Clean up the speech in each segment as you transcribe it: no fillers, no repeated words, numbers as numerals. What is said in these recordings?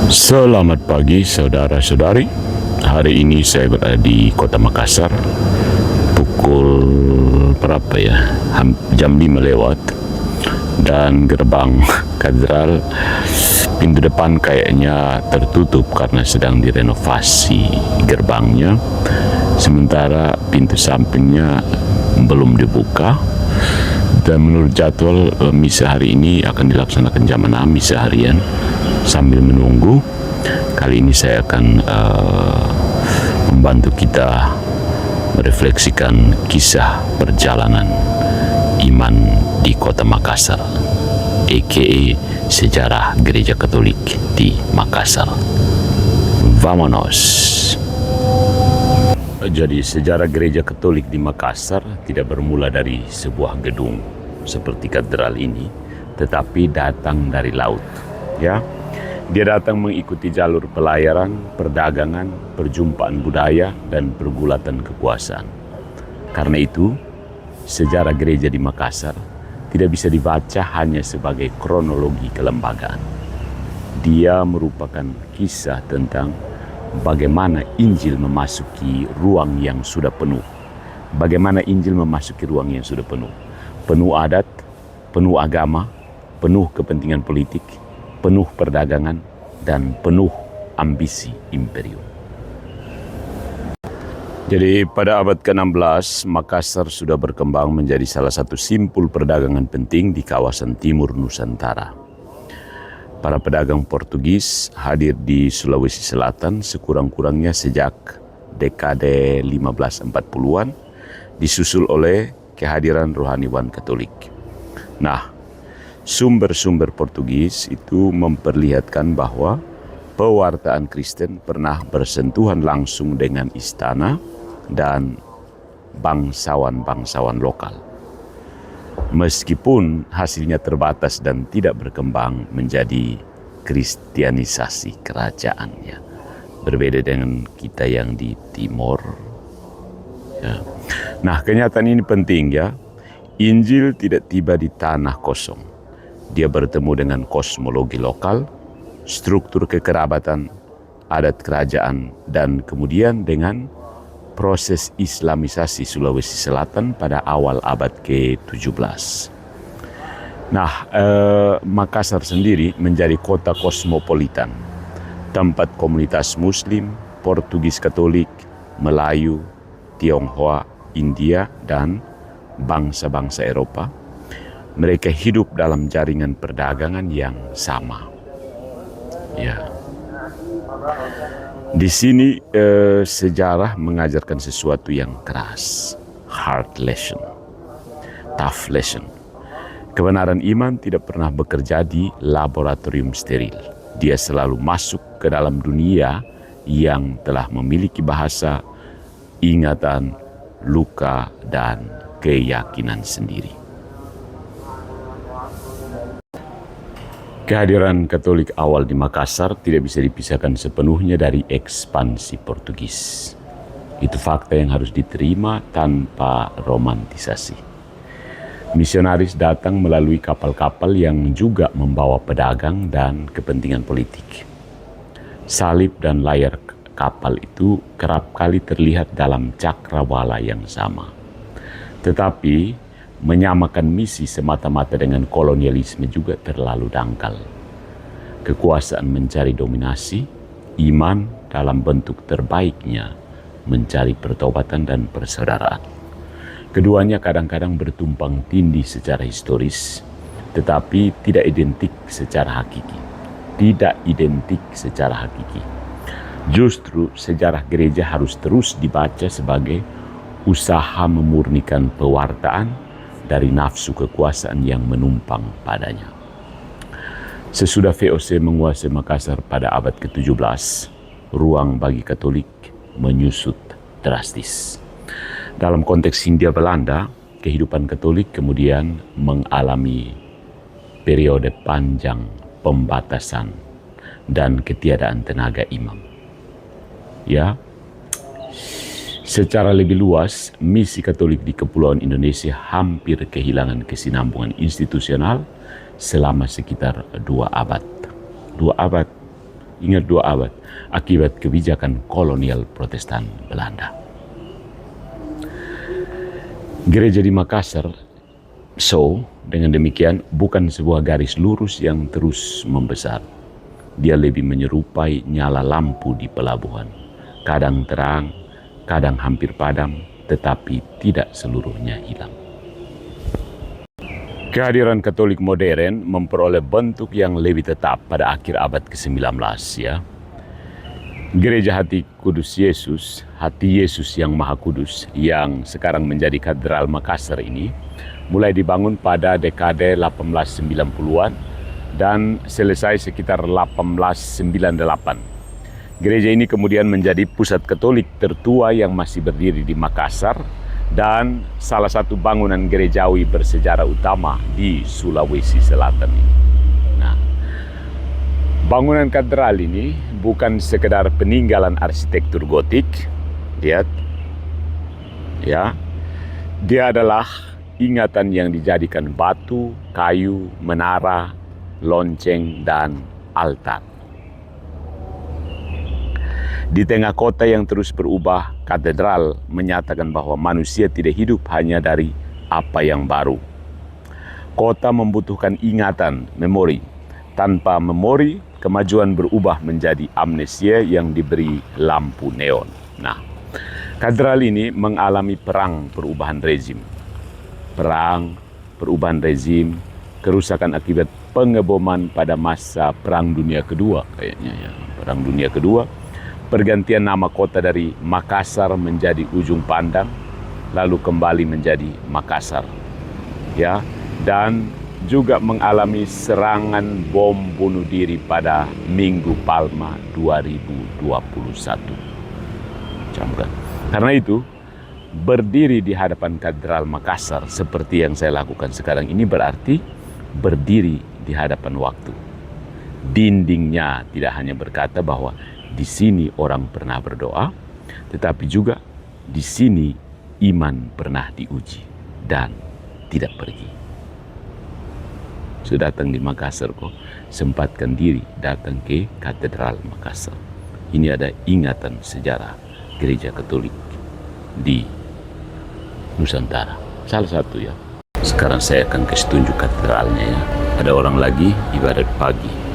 Selamat pagi saudara-saudari. Hari ini saya berada di kota Makassar. Pukul berapa ya? Jam 5 lewat. Dan gerbang katedral pintu depan kayaknya tertutup karena sedang direnovasi gerbangnya. Sementara pintu sampingnya belum dibuka. Dan menurut jadwal misa hari ini akan dilaksanakan jam 6 misa harian. Sambil menunggu, kali ini saya akan membantu kita merefleksikan kisah perjalanan iman di kota Makassar, a.k.a. sejarah gereja Katolik di Makassar. Vamonos! Jadi sejarah gereja Katolik di Makassar tidak bermula dari sebuah gedung seperti katedral ini, tetapi datang dari laut. Ya, dia datang mengikuti jalur pelayaran, perdagangan, perjumpaan budaya, dan pergulatan kekuasaan. Karena itu, sejarah gereja di Makassar tidak bisa dibaca hanya sebagai kronologi kelembagaan. Dia merupakan kisah tentang bagaimana Injil memasuki ruang yang sudah penuh. Bagaimana Injil memasuki ruang yang sudah penuh. Penuh adat, penuh agama, penuh kepentingan politik, penuh perdagangan, dan penuh ambisi imperium. Jadi pada abad ke-16, Makassar sudah berkembang menjadi salah satu simpul perdagangan penting di kawasan timur Nusantara. Para pedagang Portugis hadir di Sulawesi Selatan sekurang-kurangnya sejak dekade 1540-an, disusul oleh kehadiran rohaniwan Katolik. Nah, sumber-sumber Portugis itu memperlihatkan bahwa pewartaan Kristen pernah bersentuhan langsung dengan istana dan bangsawan-bangsawan lokal. Meskipun hasilnya terbatas dan tidak berkembang menjadi kristianisasi kerajaannya. Berbeda dengan kita yang di timur. Ya. Nah, kenyataan ini penting ya. Injil tidak tiba di tanah kosong. Dia bertemu dengan kosmologi lokal, struktur kekerabatan, adat kerajaan, dan kemudian dengan proses Islamisasi Sulawesi Selatan pada awal abad ke-17. Nah, Makassar sendiri menjadi kota kosmopolitan, tempat komunitas Muslim, Portugis Katolik, Melayu, Tionghoa, India, dan bangsa-bangsa Eropa. Mereka hidup dalam jaringan perdagangan yang sama. Ya. Di sini sejarah mengajarkan sesuatu yang keras, hard lesson, tough lesson. Kebenaran iman tidak pernah bekerja di laboratorium steril. Dia selalu masuk ke dalam dunia yang telah memiliki bahasa, ingatan, luka, dan keyakinan sendiri. Kehadiran Katolik awal di Makassar tidak bisa dipisahkan sepenuhnya dari ekspansi Portugis. Itu fakta yang harus diterima tanpa romantisasi. Misionaris datang melalui kapal-kapal yang juga membawa pedagang dan kepentingan politik. Salib dan layar kapal itu kerap kali terlihat dalam cakrawala yang sama. Tetapi menyamakan misi semata-mata dengan kolonialisme juga terlalu dangkal. Kekuasaan mencari dominasi, iman dalam bentuk terbaiknya mencari pertobatan dan persaudaraan. Keduanya kadang-kadang bertumpang tindih secara historis, tetapi tidak identik secara hakiki. Tidak identik secara hakiki. Justru sejarah gereja harus terus dibaca sebagai usaha memurnikan pewartaan dari nafsu kekuasaan yang menumpang padanya. Sesudah VOC menguasai Makassar pada abad ke-17, ruang bagi Katolik menyusut drastis. Dalam konteks Hindia Belanda, kehidupan Katolik kemudian mengalami periode panjang pembatasan dan ketiadaan tenaga imam. Ya, secara lebih luas, misi Katolik di Kepulauan Indonesia hampir kehilangan kesinambungan institusional selama sekitar 2 abad. 2 abad ingat 2 abad, akibat kebijakan kolonial Protestan Belanda. Gereja di Makassar, dengan demikian bukan sebuah garis lurus yang terus membesar. Dia lebih menyerupai nyala lampu di pelabuhan. Kadang terang, kadang hampir padam, tetapi tidak seluruhnya hilang. Kehadiran Katolik modern memperoleh bentuk yang lebih tetap pada akhir abad ke-19 ya. Gereja Hati Kudus Yesus, Hati Yesus yang Maha Kudus yang sekarang menjadi Katedral Makassar ini mulai dibangun pada dekade 1890-an dan selesai sekitar 1898. Gereja ini kemudian menjadi pusat Katolik tertua yang masih berdiri di Makassar dan salah satu bangunan gerejawi bersejarah utama di Sulawesi Selatan ini. Nah, bangunan katedral ini bukan sekedar peninggalan arsitektur gotik, lihat, ya, dia adalah ingatan yang dijadikan batu, kayu, menara, lonceng, dan altar. Di tengah kota yang terus berubah, katedral menyatakan bahwa manusia tidak hidup hanya dari apa yang baru. Kota membutuhkan ingatan, memori. Tanpa memori, kemajuan berubah menjadi amnesia yang diberi lampu neon. Nah, katedral ini mengalami perang perubahan rezim. Perang, perubahan rezim, kerusakan akibat pengeboman pada masa Perang Dunia Kedua kayaknya ya. Perang Dunia Kedua. Pergantian nama kota dari Makassar menjadi Ujung Pandang, lalu kembali menjadi Makassar. Ya, dan juga mengalami serangan bom bunuh diri pada Minggu Palma 2021. Karena itu, berdiri di hadapan Katedral Makassar seperti yang saya lakukan sekarang ini berarti berdiri di hadapan waktu. Dindingnya tidak hanya berkata bahwa di sini orang pernah berdoa, tetapi juga di sini iman pernah diuji dan tidak pergi. Sudah datang di Makassar kok, sempatkan diri datang ke Katedral Makassar. Ini ada ingatan sejarah Gereja Katolik di Nusantara. Salah satu ya. Sekarang saya akan kasih tunjuk katedralnya ya. Ada orang lagi ibadat pagi.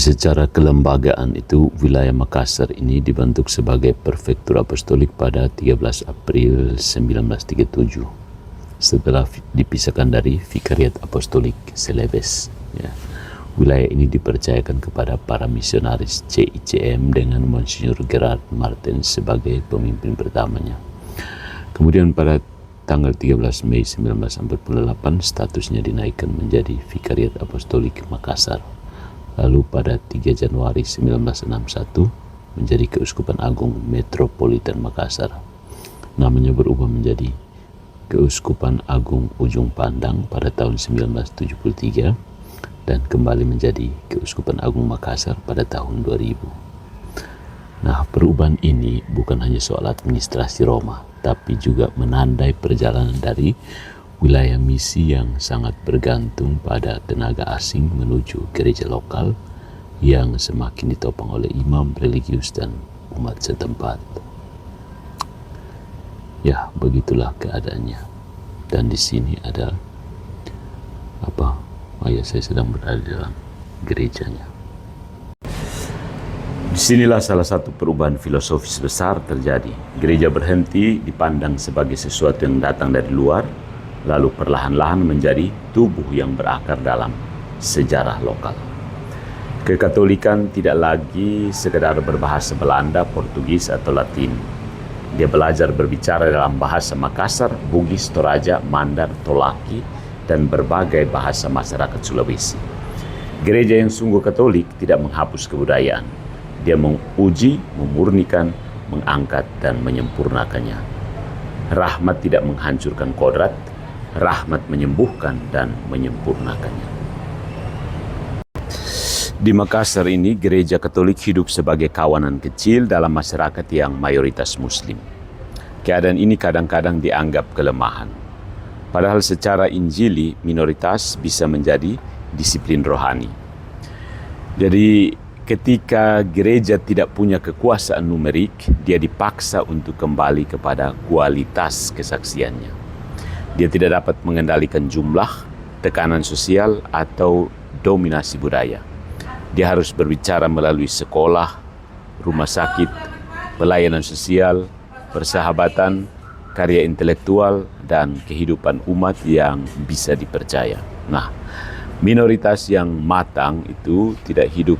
Secara kelembagaan itu, wilayah Makassar ini dibentuk sebagai Prefektur Apostolik pada 13 April 1937 setelah dipisahkan dari Vikariat Apostolik Celebes. Ya. Wilayah ini dipercayakan kepada para misionaris CICM dengan Monsignor Gerard Martens sebagai pemimpin pertamanya. Kemudian pada tanggal 13 Mei 1948 statusnya dinaikkan menjadi Vikariat Apostolik Makassar. Lalu pada 3 Januari 1961 menjadi Keuskupan Agung Metropolitan Makassar. Namanya berubah menjadi Keuskupan Agung Ujung Pandang pada tahun 1973 dan kembali menjadi Keuskupan Agung Makassar pada tahun 2000. Nah, perubahan ini bukan hanya soal administrasi Roma, tapi juga menandai perjalanan dari wilayah misi yang sangat bergantung pada tenaga asing menuju gereja lokal yang semakin ditopang oleh imam religius dan umat setempat. Ya, begitulah keadaannya. Dan di sini ada saya sedang berada dalam gerejanya. Disinilah salah satu perubahan filosofis besar terjadi. Gereja berhenti dipandang sebagai sesuatu yang datang dari luar, lalu perlahan-lahan menjadi tubuh yang berakar dalam sejarah lokal. Kekatolikan tidak lagi sekedar berbahasa Belanda, Portugis, atau Latin. Dia belajar berbicara dalam bahasa Makassar, Bugis, Toraja, Mandar, Tolaki, dan berbagai bahasa masyarakat Sulawesi. Gereja yang sungguh Katolik tidak menghapus kebudayaan. Dia menguji, memurnikan, mengangkat, dan menyempurnakannya. Rahmat tidak menghancurkan kodrat, rahmat menyembuhkan dan menyempurnakannya. Di Makassar ini, gereja Katolik hidup sebagai kawanan kecil dalam masyarakat yang mayoritas Muslim. Keadaan ini kadang-kadang dianggap kelemahan. Padahal secara Injili, minoritas bisa menjadi disiplin rohani. Jadi ketika gereja tidak punya kekuasaan numerik, dia dipaksa untuk kembali kepada kualitas kesaksiannya. Dia tidak dapat mengendalikan jumlah, tekanan sosial, atau dominasi budaya. Dia harus berbicara melalui sekolah, rumah sakit, pelayanan sosial, persahabatan, karya intelektual, dan kehidupan umat yang bisa dipercaya. Nah, minoritas yang matang itu tidak hidup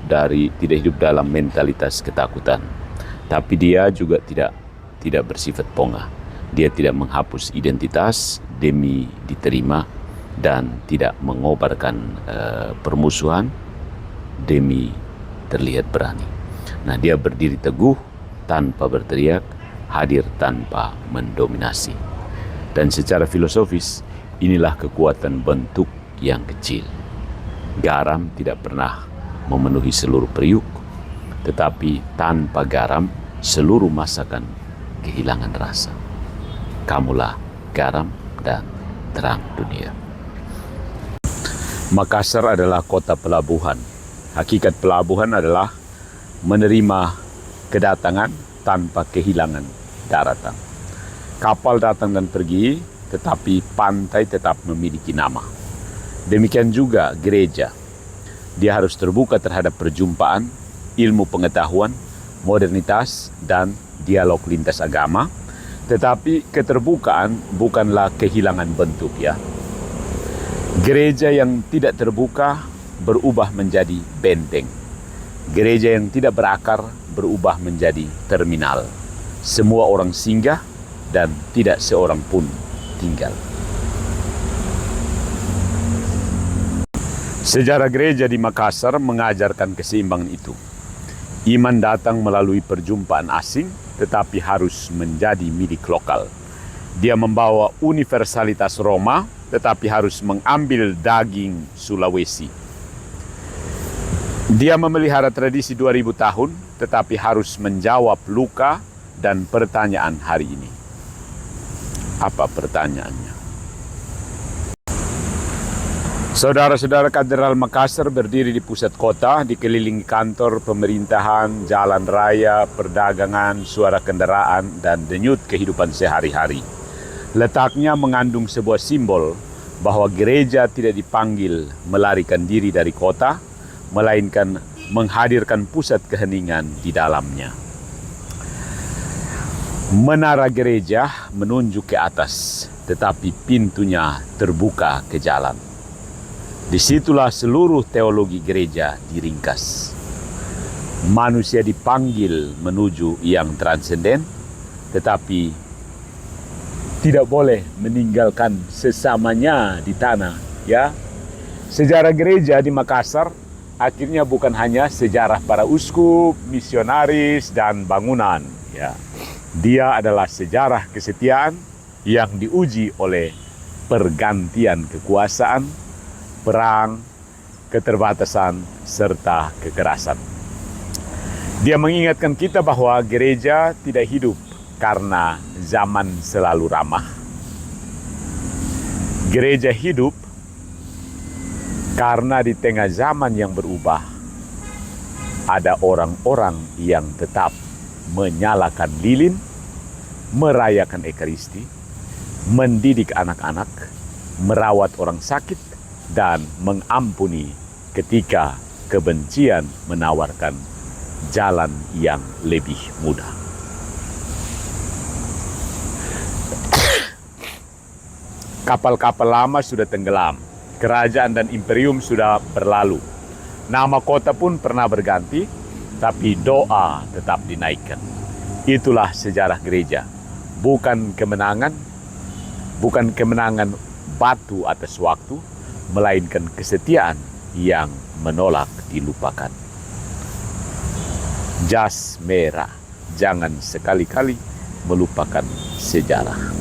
dalam mentalitas ketakutan. Tapi dia juga tidak bersifat pongah. Dia tidak menghapus identitas demi diterima dan tidak mengobarkan permusuhan demi terlihat berani. Nah, dia berdiri teguh tanpa berteriak, hadir tanpa mendominasi. Dan secara filosofis, inilah kekuatan bentuk yang kecil. Garam tidak pernah memenuhi seluruh periuk, tetapi tanpa garam, seluruh masakan kehilangan rasa. Kamulah garam dan terang dunia. Makassar adalah kota pelabuhan. Hakikat pelabuhan adalah menerima kedatangan tanpa kehilangan daratan. Kapal datang dan pergi, tetapi pantai tetap memiliki nama. Demikian juga gereja. Dia harus terbuka terhadap perjumpaan, ilmu pengetahuan, modernitas, dan dialog lintas agama. Tetapi keterbukaan bukanlah kehilangan bentuk, ya. Gereja yang tidak terbuka berubah menjadi benteng. Gereja yang tidak berakar berubah menjadi terminal. Semua orang singgah dan tidak seorang pun tinggal. Sejarah gereja di Makassar mengajarkan keseimbangan itu. Iman datang melalui perjumpaan asing, tetapi harus menjadi milik lokal. Dia membawa universalitas Roma, tetapi harus mengambil daging Sulawesi. Dia memelihara tradisi 2000 tahun, tetapi harus menjawab luka dan pertanyaan hari ini. Apa pertanyaannya? Saudara-saudara, Katedral Makassar berdiri di pusat kota, dikelilingi kantor pemerintahan, jalan raya, perdagangan, suara kendaraan, dan denyut kehidupan sehari-hari. Letaknya mengandung sebuah simbol bahwa gereja tidak dipanggil melarikan diri dari kota, melainkan menghadirkan pusat keheningan di dalamnya. Menara gereja menunjuk ke atas, tetapi pintunya terbuka ke jalan. Disitulah seluruh teologi gereja diringkas. Manusia dipanggil menuju yang transenden, tetapi tidak boleh meninggalkan sesamanya di tanah. Ya, sejarah gereja di Makassar akhirnya bukan hanya sejarah para uskup, misionaris, dan bangunan. Ya, dia adalah sejarah kesetiaan yang diuji oleh pergantian kekuasaan, perang, keterbatasan, serta kekerasan. Dia mengingatkan kita bahwa gereja tidak hidup karena zaman selalu ramah. Gereja hidup karena di tengah zaman yang berubah, ada orang-orang yang tetap menyalakan lilin, merayakan Ekaristi, mendidik anak-anak, merawat orang sakit, dan mengampuni ketika kebencian menawarkan jalan yang lebih mudah. Kapal-kapal lama sudah tenggelam, kerajaan dan imperium sudah berlalu. Nama kota pun pernah berganti, tapi doa tetap dinaikkan. Itulah sejarah gereja. Bukan kemenangan batu atas waktu, melainkan kesetiaan yang menolak dilupakan. jas merah. Jangan sekali-kali melupakan sejarah.